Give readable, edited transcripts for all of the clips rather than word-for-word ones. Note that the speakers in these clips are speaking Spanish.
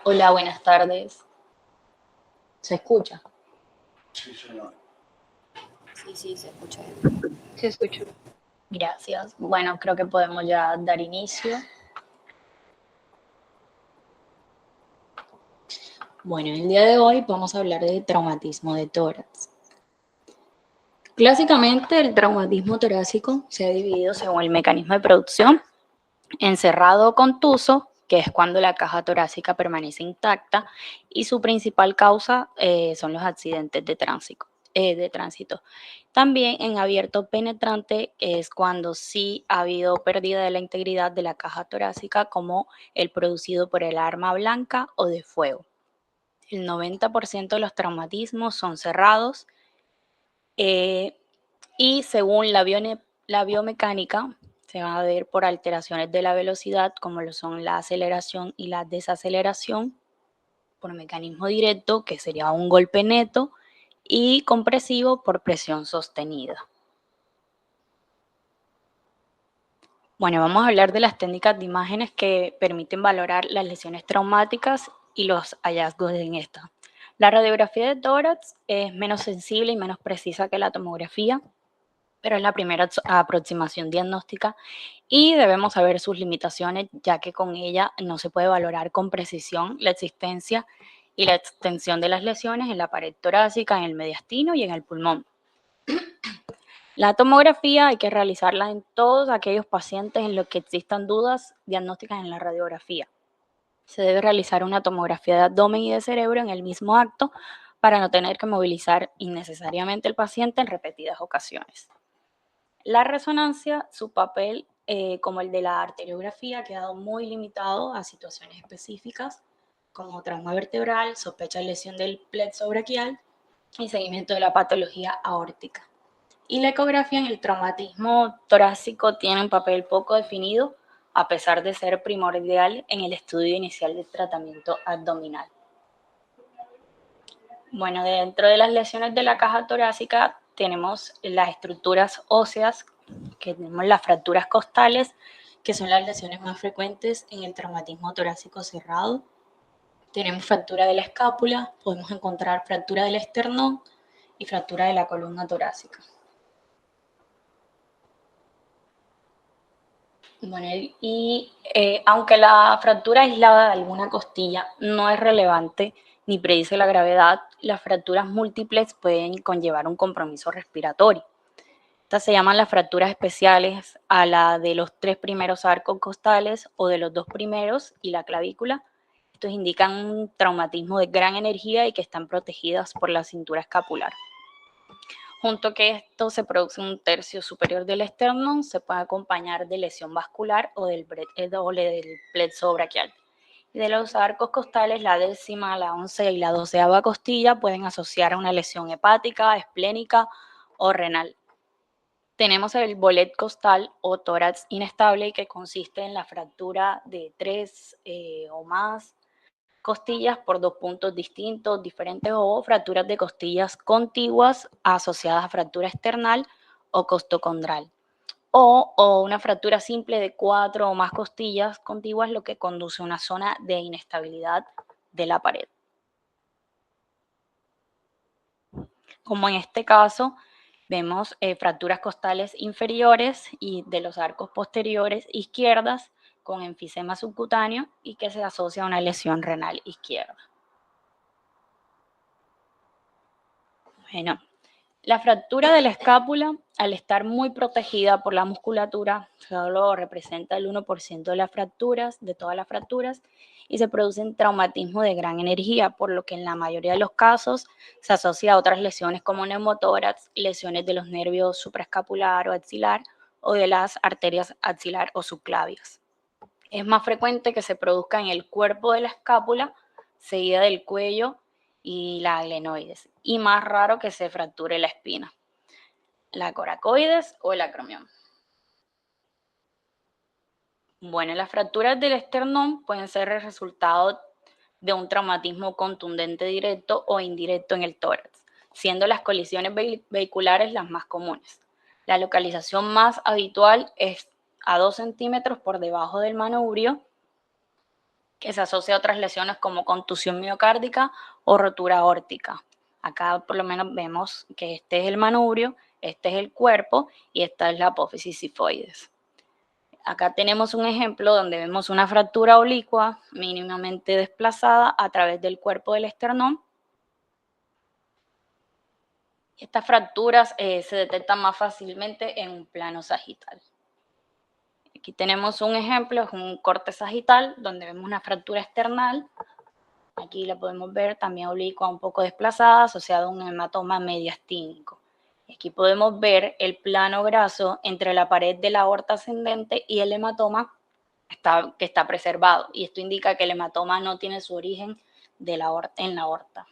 Hola, buenas tardes. ¿Se escucha? Sí, señor. Sí, se escucha bien. Sí, escucho. Gracias. Bueno, creo que podemos ya dar inicio. Bueno, el día de hoy vamos a hablar de traumatismo de tórax. Clásicamente, el traumatismo torácico se ha dividido según el mecanismo de producción en cerrado o contuso, que es cuando la caja torácica permanece intacta, y su principal causa son los accidentes de tránsito. También en abierto penetrante, que es cuando sí ha habido pérdida de la integridad de la caja torácica, como el producido por el arma blanca o de fuego. El 90% de los traumatismos son cerrados eh, y según la biomecánica se van a ver por alteraciones de la velocidad, como lo son la aceleración y la desaceleración, por mecanismo directo, que sería un golpe neto, y compresivo por presión sostenida. Bueno, vamos a hablar de las técnicas de imágenes que permiten valorar las lesiones traumáticas y los hallazgos en esta. La radiografía de tórax es menos sensible y menos precisa que la tomografía, pero es la primera aproximación diagnóstica y debemos saber sus limitaciones, ya que con ella no se puede valorar con precisión la existencia y la extensión de las lesiones en la pared torácica, en el mediastino y en el pulmón. La tomografía hay que realizarla en todos aquellos pacientes en los que existan dudas diagnósticas en la radiografía. Se debe realizar una tomografía de abdomen y de cerebro en el mismo acto para no tener que movilizar innecesariamente al paciente en repetidas ocasiones. La resonancia, su papel, como el de la arteriografía, ha quedado muy limitado a situaciones específicas como trauma vertebral, sospecha de lesión del plexo braquial y seguimiento de la patología aórtica. Y la ecografía en el traumatismo torácico tiene un papel poco definido, a pesar de ser primordial en el estudio inicial del tratamiento abdominal. Bueno, dentro de las lesiones de la caja torácica tenemos las estructuras óseas, que tenemos las fracturas costales, que son las lesiones más frecuentes en el traumatismo torácico cerrado. Tenemos fractura de la escápula, podemos encontrar fractura del esternón y fractura de la columna torácica. Bueno, aunque la fractura aislada de alguna costilla no es relevante ni predice la gravedad, las fracturas múltiples pueden conllevar un compromiso respiratorio. Estas se llaman las fracturas especiales a la de los 3 primeros arcos costales o de los 2 primeros y la clavícula. Estos indican un traumatismo de gran energía y que están protegidas por la cintura escapular. Junto a que esto se produce un tercio superior del esternón, se puede acompañar de lesión vascular o del plexo braquial. Y de los arcos costales, la 10ª, la 11ª y la 12ª costilla pueden asociar a una lesión hepática, esplénica o renal. Tenemos el bolet costal o tórax inestable, que consiste en la fractura de 3 o más costillas por 2 puntos distintos, diferentes, o fracturas de costillas contiguas asociadas a fractura esternal o costocondral. O una fractura simple de 4 o más costillas contiguas, lo que conduce a una zona de inestabilidad de la pared. Como en este caso, vemos fracturas costales inferiores y de los arcos posteriores izquierdas con enfisema subcutáneo y que se asocia a una lesión renal izquierda. Bueno, la fractura de la escápula, al estar muy protegida por la musculatura, solo representa el 1% de las fracturas, de todas las fracturas, y se producen traumatismos de gran energía, por lo que en la mayoría de los casos se asocia a otras lesiones como neumotórax, lesiones de los nervios supraescapular o axilar, o de las arterias axilar o subclavias. Es más frecuente que se produzca en el cuerpo de la escápula, seguida del cuello y la glenoides, y más raro que se fracture la espina, la coracoides o el acromión. Bueno, las fracturas del esternón pueden ser el resultado de un traumatismo contundente directo o indirecto en el tórax, siendo las colisiones vehiculares las más comunes. La localización más habitual es a 2 centímetros por debajo del manubrio que se asocia a otras lesiones como contusión miocárdica o rotura aórtica. Acá por lo menos vemos que este es el manubrio, este es el cuerpo y esta es la apófisis sifoides. Acá tenemos un ejemplo donde vemos una fractura oblicua mínimamente desplazada a través del cuerpo del esternón. Estas fracturas se detectan más fácilmente en un plano sagital. Aquí tenemos un ejemplo, es un corte sagital donde vemos una fractura external. Aquí la podemos ver también oblicua un poco desplazada, asociada a un hematoma mediastínico. Aquí podemos ver el plano graso entre la pared de la aorta ascendente y el hematoma que está preservado. Y esto indica que el hematoma no tiene su origen en la aorta.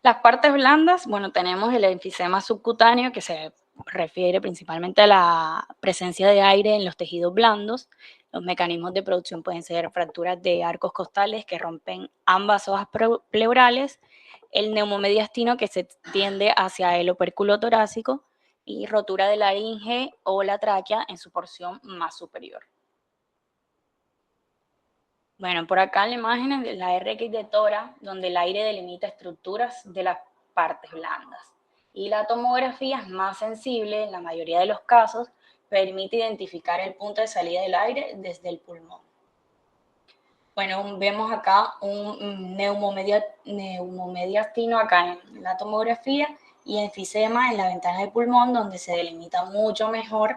Las partes blandas, bueno, tenemos el enfisema subcutáneo que se refiere principalmente a la presencia de aire en los tejidos blandos. Los mecanismos de producción pueden ser fracturas de arcos costales que rompen ambas hojas pleurales, el neumomediastino que se extiende hacia el opérculo torácico y rotura de la laringe o la tráquea en su porción más superior. Bueno, por acá en la imagen es la RX de tora, donde el aire delimita estructuras de las partes blandas. Y la tomografía es más sensible, en la mayoría de los casos, permite identificar el punto de salida del aire desde el pulmón. Bueno, vemos acá un neumomediastino acá en la tomografía y enfisema en la ventana del pulmón, donde se delimita mucho mejor.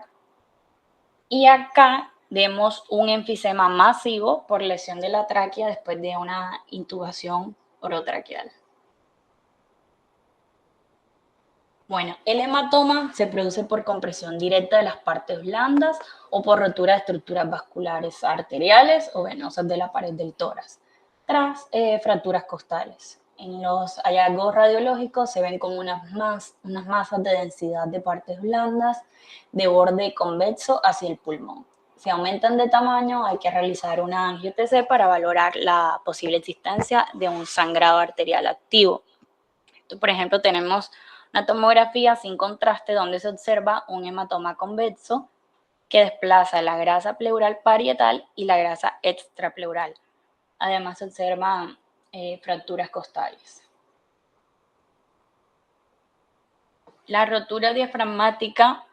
Y acá vemos un enfisema masivo por lesión de la tráquea después de una intubación orotraqueal. Bueno, el hematoma se produce por compresión directa de las partes blandas o por rotura de estructuras vasculares arteriales o venosas de la pared del tórax, tras fracturas costales. En los hallazgos radiológicos se ven como unas masas de densidad de partes blandas de borde convexo hacia el pulmón. Si aumentan de tamaño, hay que realizar una angio-TC para valorar la posible existencia de un sangrado arterial activo. Esto, por ejemplo, tenemos una tomografía sin contraste donde se observa un hematoma convexo que desplaza la grasa pleural parietal y la grasa extrapleural. Además, se observan fracturas costales. La rotura diafragmática,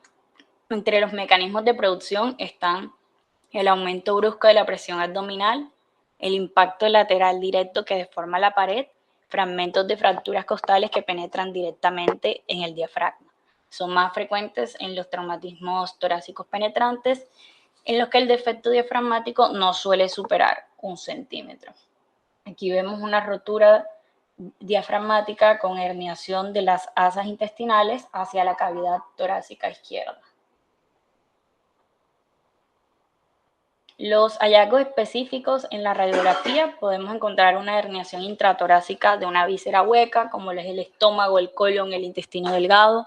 entre los mecanismos de producción están el aumento brusco de la presión abdominal, el impacto lateral directo que deforma la pared, fragmentos de fracturas costales que penetran directamente en el diafragma. Son más frecuentes en los traumatismos torácicos penetrantes, en los que el defecto diafragmático no suele superar 1 centímetro. Aquí vemos una rotura diafragmática con herniación de las asas intestinales hacia la cavidad torácica izquierda. Los hallazgos específicos en la radiografía podemos encontrar una herniación intratorácica de una víscera hueca, como es el estómago, el colon, el intestino delgado,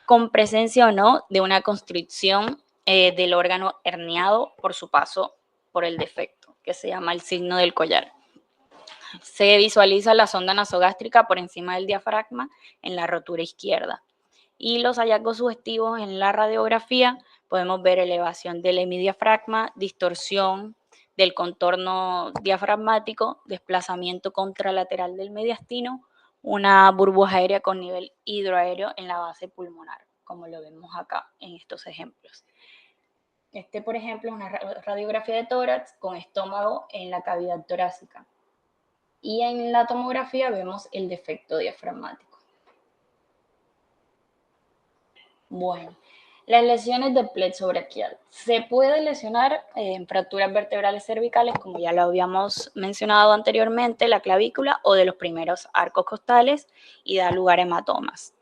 con presencia o no de una constricción del órgano herniado por su paso por el defecto, que se llama el signo del collar. Se visualiza la sonda nasogástrica por encima del diafragma en la rotura izquierda. Y los hallazgos sugestivos en la radiografía podemos ver elevación del hemidiafragma, distorsión del contorno diafragmático, desplazamiento contralateral del mediastino, una burbuja aérea con nivel hidroaéreo en la base pulmonar, como lo vemos acá en estos ejemplos. Este, por ejemplo, es una radiografía de tórax con estómago en la cavidad torácica. Y en la tomografía vemos el defecto diafragmático. Bueno, las lesiones del plexo braquial. Se puede lesionar en fracturas vertebrales cervicales, como ya lo habíamos mencionado anteriormente, la clavícula o de los primeros arcos costales y da lugar a hematomas,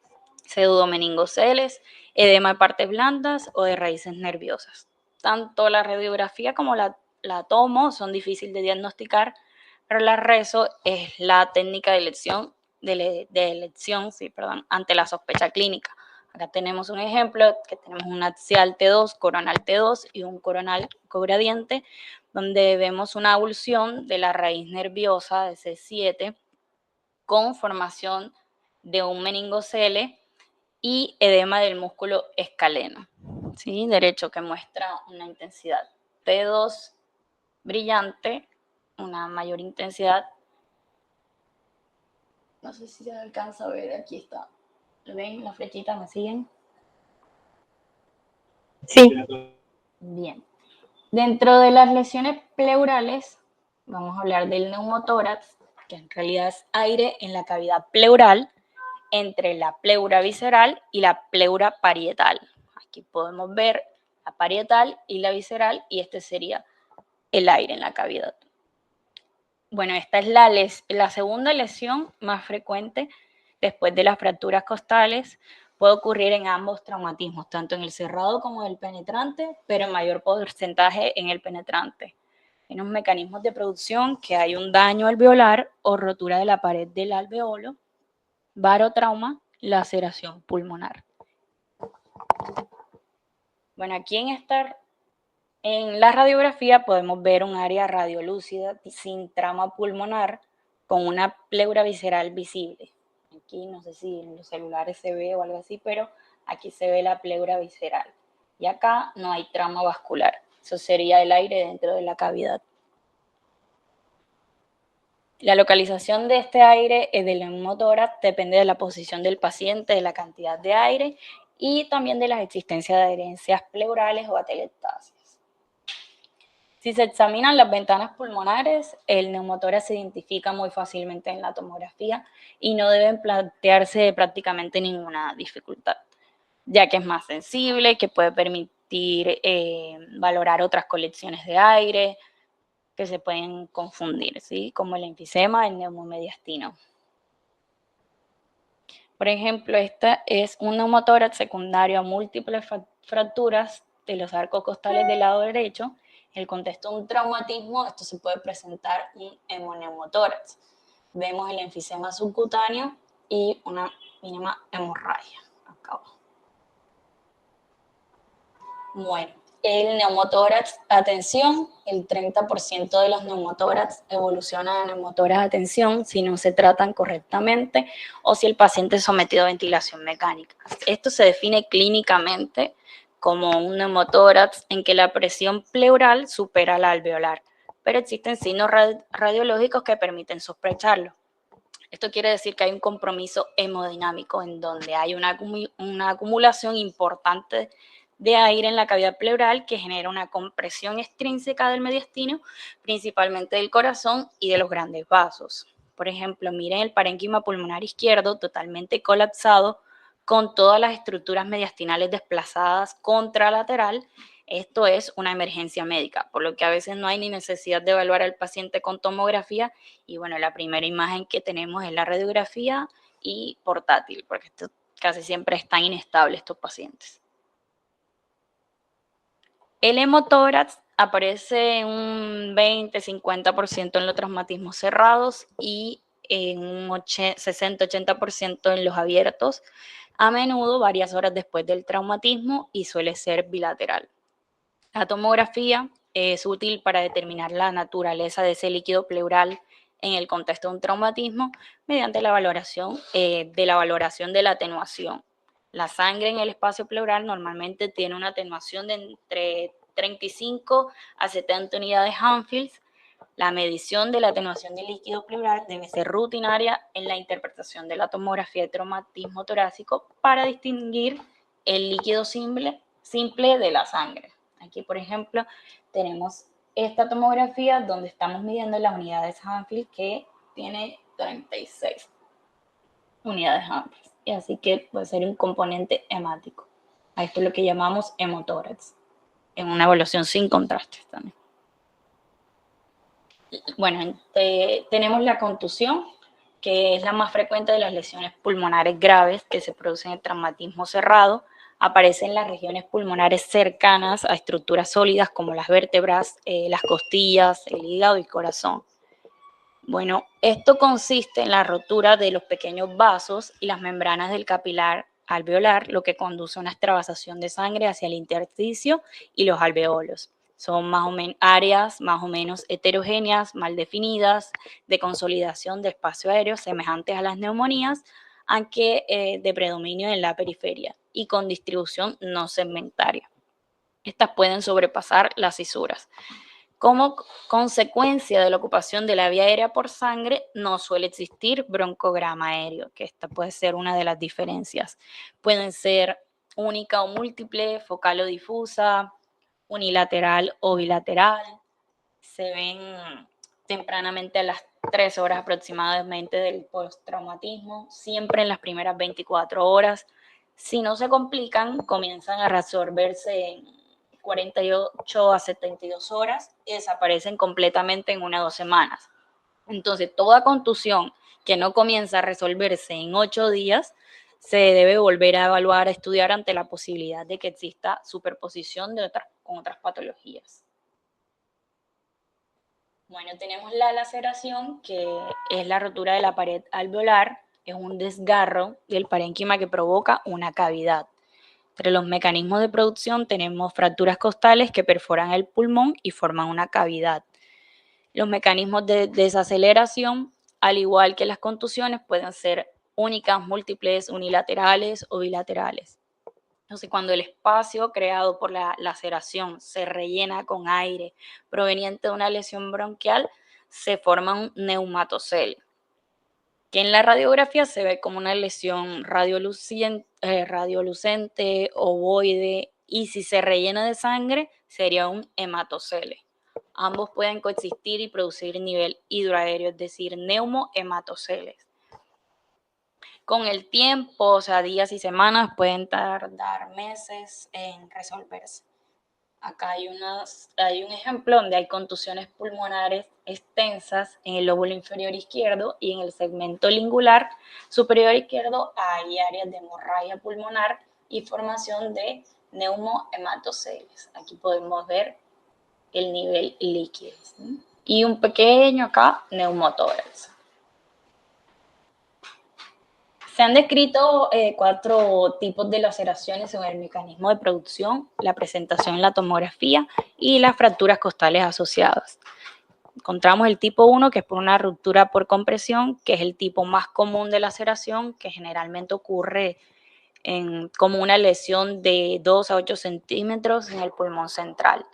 pseudomeningoceles, edema de partes blandas o de raíces nerviosas. Tanto la radiografía como la tomo son difíciles de diagnosticar, pero la rezo es la técnica de elección ante la sospecha clínica. Acá tenemos un ejemplo, que tenemos un axial T2, coronal T2 y un coronal cogradiente, donde vemos una avulsión de la raíz nerviosa de C7 con formación de un meningocele y edema del músculo escaleno, ¿sí? Derecho, que muestra una intensidad T2 brillante una mayor intensidad. No sé si se alcanza a ver, aquí está. ¿Lo ven? La flechita, ¿me siguen? Sí. Bien. Dentro de las lesiones pleurales, vamos a hablar del neumotórax, que en realidad es aire en la cavidad pleural entre la pleura visceral y la pleura parietal. Aquí podemos ver la parietal y la visceral, y este sería el aire en la cavidad. Bueno, esta es la segunda lesión más frecuente después de las fracturas costales. Puede ocurrir en ambos traumatismos, tanto en el cerrado como en el penetrante, pero en mayor porcentaje en el penetrante. En los mecanismos de producción que hay un daño alveolar o rotura de la pared del alveolo, barotrauma, laceración pulmonar. Bueno, aquí en la radiografía podemos ver un área radiolúcida sin trama pulmonar con una pleura visceral visible. Aquí no sé si en los celulares se ve o algo así, pero aquí se ve la pleura visceral. Y acá no hay trama vascular. Eso sería el aire dentro de la cavidad. La localización de este aire del neumotórax depende de la posición del paciente, de la cantidad de aire y también de la existencia de adherencias pleurales o atelectasias. Si se examinan las ventanas pulmonares, el neumotórax se identifica muy fácilmente en la tomografía y no deben plantearse prácticamente ninguna dificultad, ya que es más sensible, que puede permitir valorar otras colecciones de aire que se pueden confundir, ¿sí? Como el enfisema, el neumomediastino. Por ejemplo, esta es un neumotórax secundario a múltiples fracturas de los arcos costales del lado derecho. En el contexto de un traumatismo, esto se puede presentar un hemoneumotórax. Vemos el enfisema subcutáneo y una mínima hemorragia acá abajo. Bueno, el neumotórax, atención, el 30% de los neumotórax evolucionan a neumotórax a tensión si no se tratan correctamente o si el paciente es sometido a ventilación mecánica. Esto se define clínicamente como un neumotórax en que la presión pleural supera la alveolar, pero existen signos radiológicos que permiten sospecharlo. Esto quiere decir que hay un compromiso hemodinámico en donde hay una acumulación importante de aire en la cavidad pleural que genera una compresión extrínseca del mediastino, principalmente del corazón y de los grandes vasos. Por ejemplo, miren el parénquima pulmonar izquierdo totalmente colapsado con todas las estructuras mediastinales desplazadas contralateral. Esto es una emergencia médica, por lo que a veces no hay ni necesidad de evaluar al paciente con tomografía. Y bueno, la primera imagen que tenemos es la radiografía y portátil, porque esto casi siempre están inestables estos pacientes. El hemotórax aparece en un 20-50% en los traumatismos cerrados y en un 60-80% en los abiertos, a menudo varias horas después del traumatismo y suele ser bilateral. La tomografía es útil para determinar la naturaleza de ese líquido pleural en el contexto de un traumatismo mediante la valoración de la atenuación. La sangre en el espacio pleural normalmente tiene una atenuación de entre 35 a 70 unidades Hanfields. La medición de la atenuación del líquido pleural debe ser rutinaria en la interpretación de la tomografía de traumatismo torácico para distinguir el líquido simple de la sangre. Aquí, por ejemplo, tenemos esta tomografía donde estamos midiendo las unidades Hanfield, que tiene 36 unidades Hanfield. Y así que puede ser un componente hemático. A esto es lo que llamamos hemotórax, en una evaluación sin contrastes también. Bueno, tenemos la contusión, que es la más frecuente de las lesiones pulmonares graves que se producen en el traumatismo cerrado. Aparece en las regiones pulmonares cercanas a estructuras sólidas como las vértebras, las costillas, el hígado y el corazón. Bueno, esto consiste en la rotura de los pequeños vasos y las membranas del capilar alveolar, lo que conduce a una extravasación de sangre hacia el intersticio y los alveolos. Son áreas más o menos heterogéneas, mal definidas, de consolidación de espacio aéreo, semejantes a las neumonías, aunque de predominio en la periferia y con distribución no segmentaria. Estas pueden sobrepasar las cisuras. Como consecuencia de la ocupación de la vía aérea por sangre, no suele existir broncograma aéreo, que esta puede ser una de las diferencias. Pueden ser única o múltiple, focal o difusa, unilateral o bilateral. Se ven tempranamente a las 3 horas aproximadamente del postraumatismo, siempre en las primeras 24 horas. Si no se complican, comienzan a resolverse en 48 a 72 horas y desaparecen completamente en 1 o 2 semanas. Entonces, toda contusión que no comienza a resolverse en 8 días se debe volver a evaluar, a estudiar ante la posibilidad de que exista superposición con otras patologías. Bueno, tenemos la laceración, que es la rotura de la pared alveolar, es un desgarro del parénquima que provoca una cavidad. Entre los mecanismos de producción tenemos fracturas costales que perforan el pulmón y forman una cavidad. Los mecanismos de desaceleración, al igual que las contusiones, pueden ser únicas, múltiples, unilaterales o bilaterales. Entonces, cuando el espacio creado por la laceración se rellena con aire proveniente de una lesión bronquial, se forma un neumatocele, que en la radiografía se ve como una lesión radiolucente, ovoide, y si se rellena de sangre sería un hematocele. Ambos pueden coexistir y producir nivel hidroaéreo, es decir, neumohematoceles. Con el tiempo, o sea, días y semanas, pueden tardar meses en resolverse. Acá hay un ejemplo donde hay contusiones pulmonares extensas en el lóbulo inferior izquierdo y en el segmento lingular superior izquierdo hay áreas de hemorragia pulmonar y formación de neumohematoceles. Aquí podemos ver el nivel líquido, ¿sí? Y un pequeño acá neumotórax. Se han descrito 4 tipos de laceraciones según el mecanismo de producción, la presentación en la tomografía y las fracturas costales asociadas. Encontramos el tipo 1, que es por una ruptura por compresión, que es el tipo más común de laceración, que generalmente ocurre como una lesión de 2 a 8 centímetros en el pulmón central.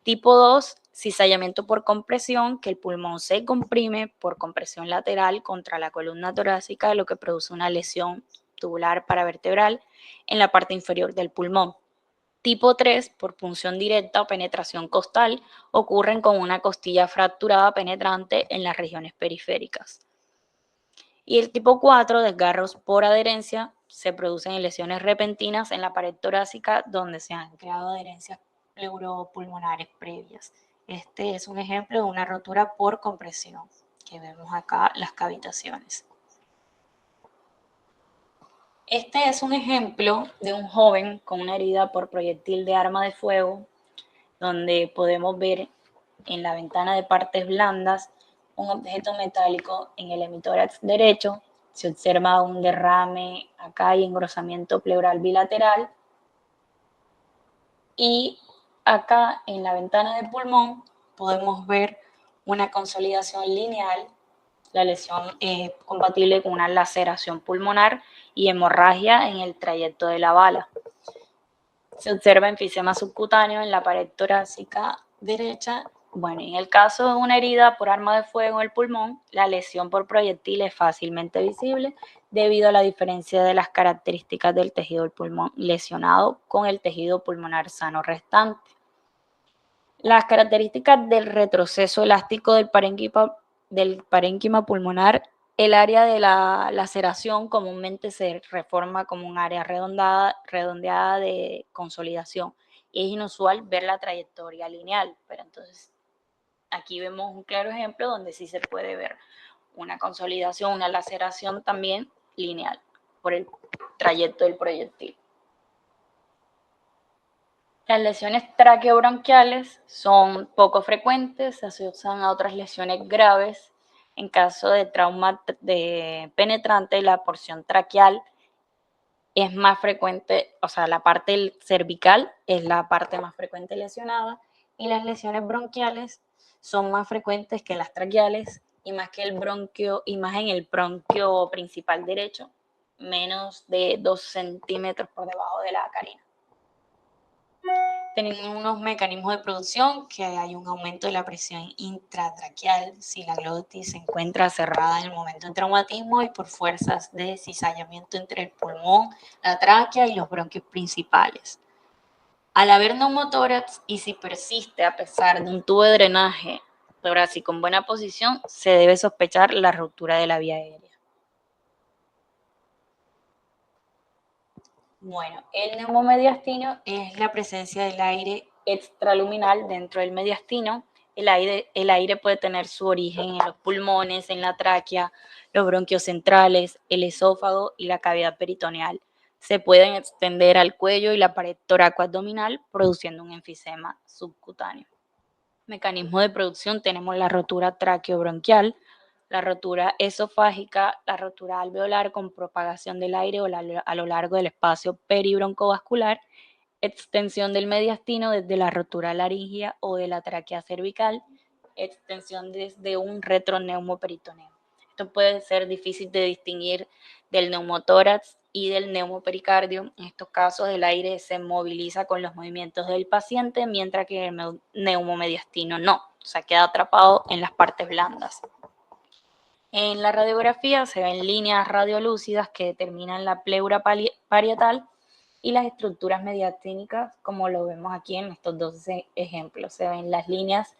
Tipo 2, cizallamiento por compresión, que el pulmón se comprime por compresión lateral contra la columna torácica, lo que produce una lesión tubular paravertebral en la parte inferior del pulmón. Tipo 3, por punción directa o penetración costal, ocurren con una costilla fracturada penetrante en las regiones periféricas. Y el tipo 4, desgarros por adherencia, se producen en lesiones repentinas en la pared torácica donde se han creado adherencias pleuropulmonares previas. Este es un ejemplo de una rotura por compresión, que vemos acá las cavitaciones. Este es un ejemplo de un joven con una herida por proyectil de arma de fuego, donde podemos ver en la ventana de partes blandas un objeto metálico en el hemitórax derecho. Se observa un derrame acá y engrosamiento pleural bilateral. Y acá en la ventana del pulmón podemos ver una consolidación lineal. La lesión es compatible con una laceración pulmonar y hemorragia en el trayecto de la bala. Se observa enfisema subcutáneo en la pared torácica derecha. Bueno, en el caso de una herida por arma de fuego en el pulmón, la lesión por proyectil es fácilmente visible debido a la diferencia de las características del tejido del pulmón lesionado con el tejido pulmonar sano restante. Las características del retroceso elástico del parénquima pulmonar: el área de la laceración comúnmente se reforma como un área redondeada de consolidación y es inusual ver la trayectoria lineal, pero entonces aquí vemos un claro ejemplo donde sí se puede ver una consolidación, una laceración también lineal por el trayecto del proyectil. Las lesiones traqueobronquiales son poco frecuentes, se asocian a otras lesiones graves. En caso de trauma penetrante, la porción traqueal es más frecuente, o sea, la parte cervical es la parte más frecuente lesionada, y las lesiones bronquiales son más frecuentes que las traqueales y más en el bronquio principal derecho, menos de 2 centímetros por debajo de la carina. Tenemos unos mecanismos de producción, que hay un aumento de la presión intratraqueal si la glotis se encuentra cerrada en el momento del traumatismo y por fuerzas de cizallamiento entre el pulmón, la tráquea y los bronquios principales. Al haber neumotórax y si persiste a pesar de un tubo de drenaje torácico en buena posición, se debe sospechar la ruptura de la vía aérea. Bueno, el neumomediastino es la presencia del aire extraluminal dentro del mediastino. El aire puede tener su origen en los pulmones, en la tráquea, los bronquios centrales, el esófago y la cavidad peritoneal. Se pueden extender al cuello y la pared torácico-abdominal, produciendo un enfisema subcutáneo. Mecanismo de producción: tenemos la rotura traqueobronquial, la rotura esofágica, la rotura alveolar con propagación del aire a lo largo del espacio peribroncovascular, extensión del mediastino desde la rotura laringea o de la tráquea cervical, extensión desde un retroneumoperitoniano. Esto puede ser difícil de distinguir del neumotórax y del neumopericardio. En estos casos el aire se moviliza con los movimientos del paciente, mientras que el neumomediastino no, o sea, queda atrapado en las partes blandas. En la radiografía se ven líneas radiolúcidas que determinan la pleura parietal y las estructuras mediastínicas, como lo vemos aquí en estos dos ejemplos. Se ven las líneas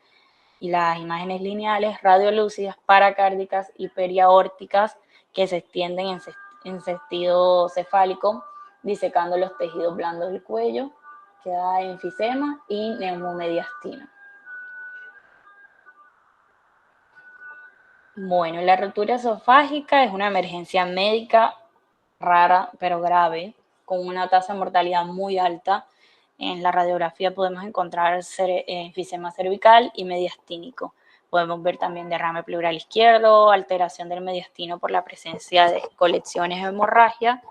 y las imágenes lineales radiolúcidas, paracárdicas y periaórticas que se extienden en sentido cefálico, disecando los tejidos blandos del cuello, que da enfisema y neumomediastino. Bueno, la rotura esofágica es una emergencia médica rara pero grave, con una tasa de mortalidad muy alta. En la radiografía podemos encontrar enfisema cervical y mediastínico. Podemos ver también derrame pleural izquierdo, alteración del mediastino por la presencia de colecciones o hemorragia.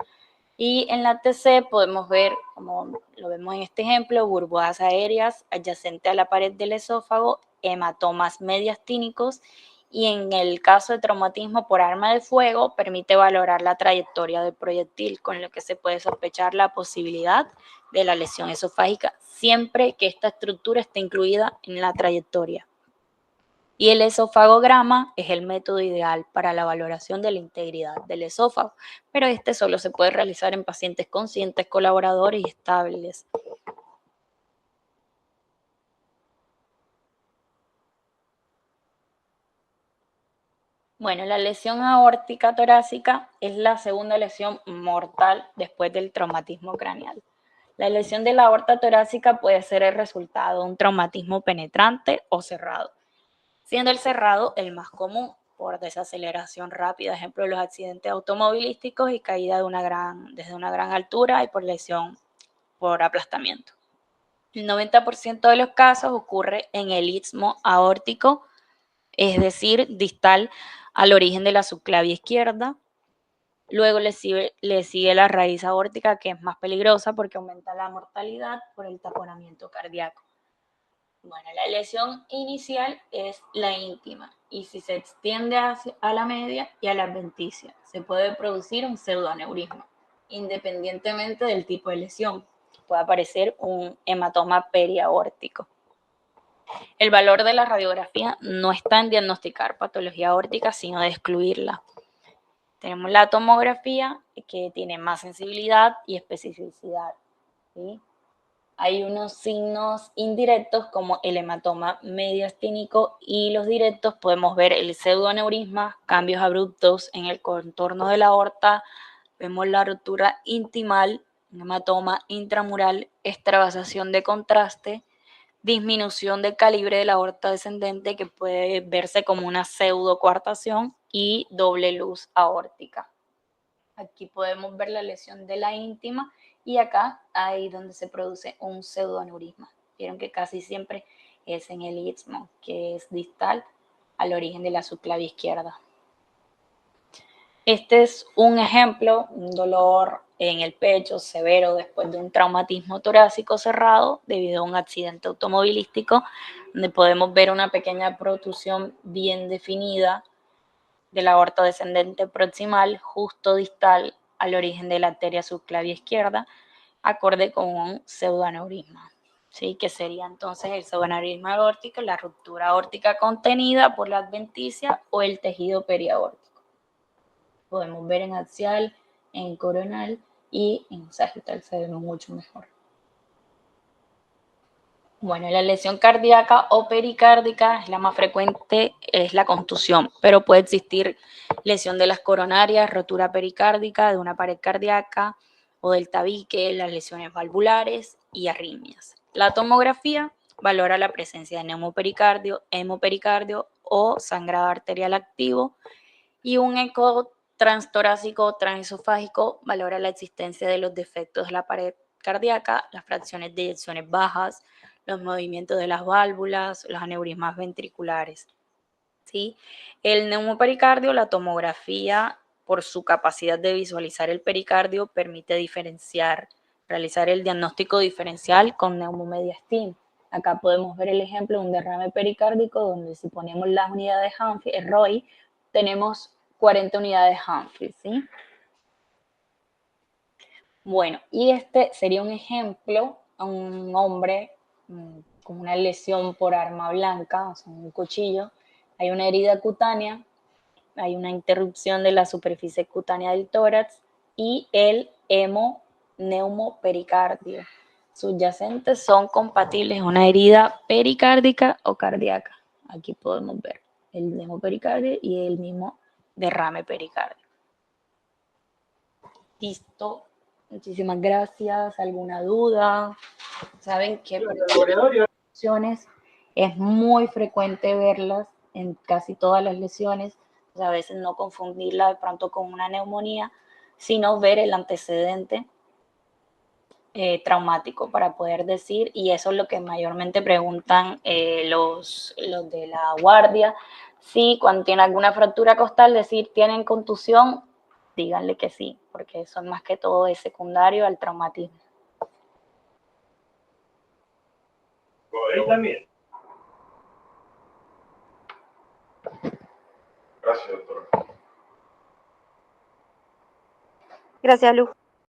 Y en la TC podemos ver, como lo vemos en este ejemplo, burbujas aéreas adyacentes a la pared del esófago, hematomas mediastínicos, y en el caso de traumatismo por arma de fuego permite valorar la trayectoria del proyectil, con lo que se puede sospechar la posibilidad de la lesión esofágica siempre que esta estructura esté incluida en la trayectoria. Y el esofagograma es el método ideal para la valoración de la integridad del esófago, pero este solo se puede realizar en pacientes conscientes, colaboradores y estables. Bueno, la lesión aórtica torácica es la segunda lesión mortal después del traumatismo craneal. La lesión de la aorta torácica puede ser el resultado de un traumatismo penetrante o cerrado, siendo el cerrado el más común por desaceleración rápida, ejemplo, los accidentes automovilísticos y caída desde una gran altura y por lesión por aplastamiento. El 90% de los casos ocurre en el istmo aórtico, es decir, distal al origen de la subclavia izquierda. Luego le sigue la raíz aórtica, que es más peligrosa porque aumenta la mortalidad por el taponamiento cardíaco. Bueno, la lesión inicial es la íntima y si se extiende a la media y a la adventicia, se puede producir un pseudoaneurisma, independientemente del tipo de lesión. Puede aparecer un hematoma periaórtico. El valor de la radiografía no está en diagnosticar patología aórtica, sino de excluirla. Tenemos la tomografía, que tiene más sensibilidad y especificidad, ¿sí? Hay unos signos indirectos como el hematoma mediastínico, y los directos podemos ver el pseudoaneurisma, cambios abruptos en el contorno de la aorta, vemos la rotura intimal, un hematoma intramural, extravasación de contraste, disminución del calibre de la aorta descendente, que puede verse como una pseudocoartación, y doble luz aórtica. Aquí podemos ver la lesión de la íntima y acá ahí donde se produce un pseudoaneurisma. Vieron que casi siempre es en el istmo, que es distal al origen de la subclavia izquierda. Este es un ejemplo, un dolor en el pecho severo después de un traumatismo torácico cerrado debido a un accidente automovilístico, donde podemos ver una pequeña protrusión bien definida de la aorta descendente proximal, justo distal al origen de la arteria subclavia izquierda, acorde con un pseudoaneurisma. ¿sí? Que sería entonces el subaneurisma aórtico, la ruptura aórtica contenida por la adventicia o el tejido periaórtico. Podemos ver en axial, en coronal y en sagital se ve mucho mejor. Bueno, la lesión cardíaca o pericárdica es la más frecuente, es la contusión, pero puede existir lesión de las coronarias, rotura pericárdica de una pared cardíaca o del tabique, las lesiones valvulares y arritmias. La tomografía valora la presencia de neumopericardio, hemopericardio o sangrado arterial activo y un eco transtorácico o transesofágico valora la existencia de los defectos de la pared cardíaca, las fracciones de eyecciones bajas, los movimientos de las válvulas, los aneurismas ventriculares. ¿Sí? El neumopericardio, la tomografía, por su capacidad de visualizar el pericardio, permite realizar el diagnóstico diferencial con neumomediastina. Acá podemos ver el ejemplo de un derrame pericárdico donde si ponemos las unidades ROI, tenemos 40 unidades Humphrey, ¿sí? Bueno, y este sería un ejemplo a un hombre con una lesión por arma blanca, o sea, un cuchillo. Hay una herida cutánea, hay una interrupción de la superficie cutánea del tórax y el neumopericardio subyacentes son compatibles, una herida pericárdica o cardíaca. Aquí podemos ver el neumopericardio y el mismo derrame pericárdico. Listo. Muchísimas gracias. ¿Alguna duda? Saben que lesiones es muy frecuente verlas en casi todas las lesiones. O sea, a veces no confundirla de pronto con una neumonía, sino ver el antecedente traumático para poder decir, y eso es lo que mayormente preguntan los de la guardia, si cuando tienen alguna fractura costal, decir, ¿tienen contusión? Díganle que sí, porque eso más que todo es secundario al traumatismo. También. Gracias, doctora. Gracias, Lu.